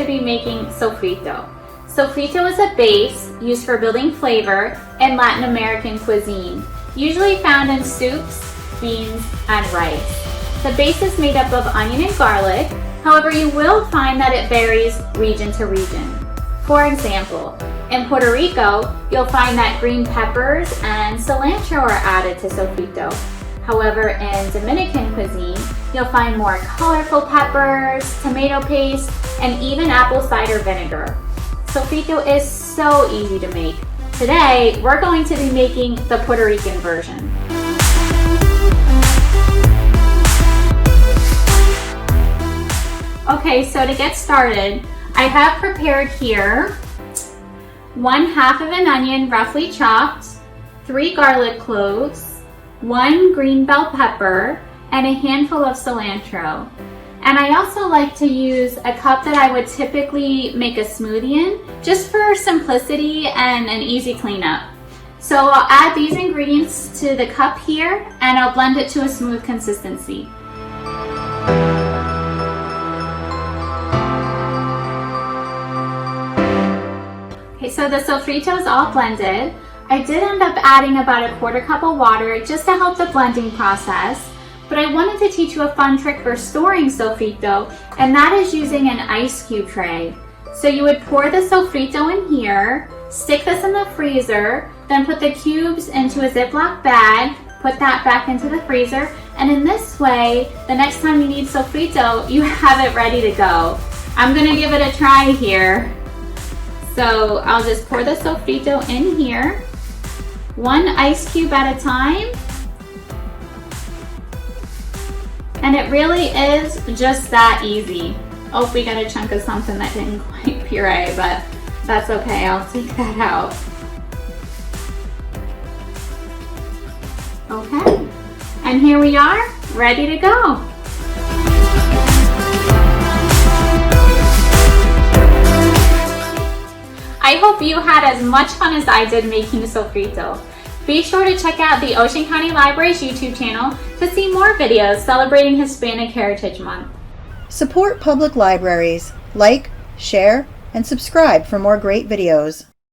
to be making sofrito. Sofrito is a base used for building flavor in Latin American cuisine, usually found in soups, beans, and rice. The base is made up of onion and garlic, however you will find that it varies region to region. For example, in Puerto Rico, you'll find that green peppers and cilantro are added to sofrito. However, in Dominican cuisine, you'll find more colorful peppers, tomato paste, and even apple cider vinegar. Sofrito is so easy to make. Today, we're going to be making the Puerto Rican version. Okay, so to get started, I have prepared here 1/2 of an onion roughly chopped, 3 garlic cloves, 1 green bell pepper, and a handful of cilantro. And I also like to use a cup that I would typically make a smoothie in, just for simplicity and an easy cleanup. So I'll add these ingredients to the cup here, and I'll blend it to a smooth consistency. Okay, so the sofrito is all blended. I did end up adding about 1/4 cup of water just to help the blending process. But I wanted to teach you a fun trick for storing sofrito, and that is using an ice cube tray. So you would pour the sofrito in here, stick this in the freezer, then put the cubes into a Ziploc bag, put that back into the freezer, and in this way, the next time you need sofrito, you have it ready to go. I'm gonna give it a try here. So I'll just pour the sofrito in here, 1 ice cube at a time. And it really is just that easy. Oh, we got a chunk of something that didn't quite puree, but that's okay, I'll take that out. Okay, and here we are, ready to go. I hope you had as much fun as I did making sofrito. Be sure to check out the Ocean County Library's YouTube channel to see more videos celebrating Hispanic Heritage Month. Support public libraries. Like, share, and subscribe for more great videos.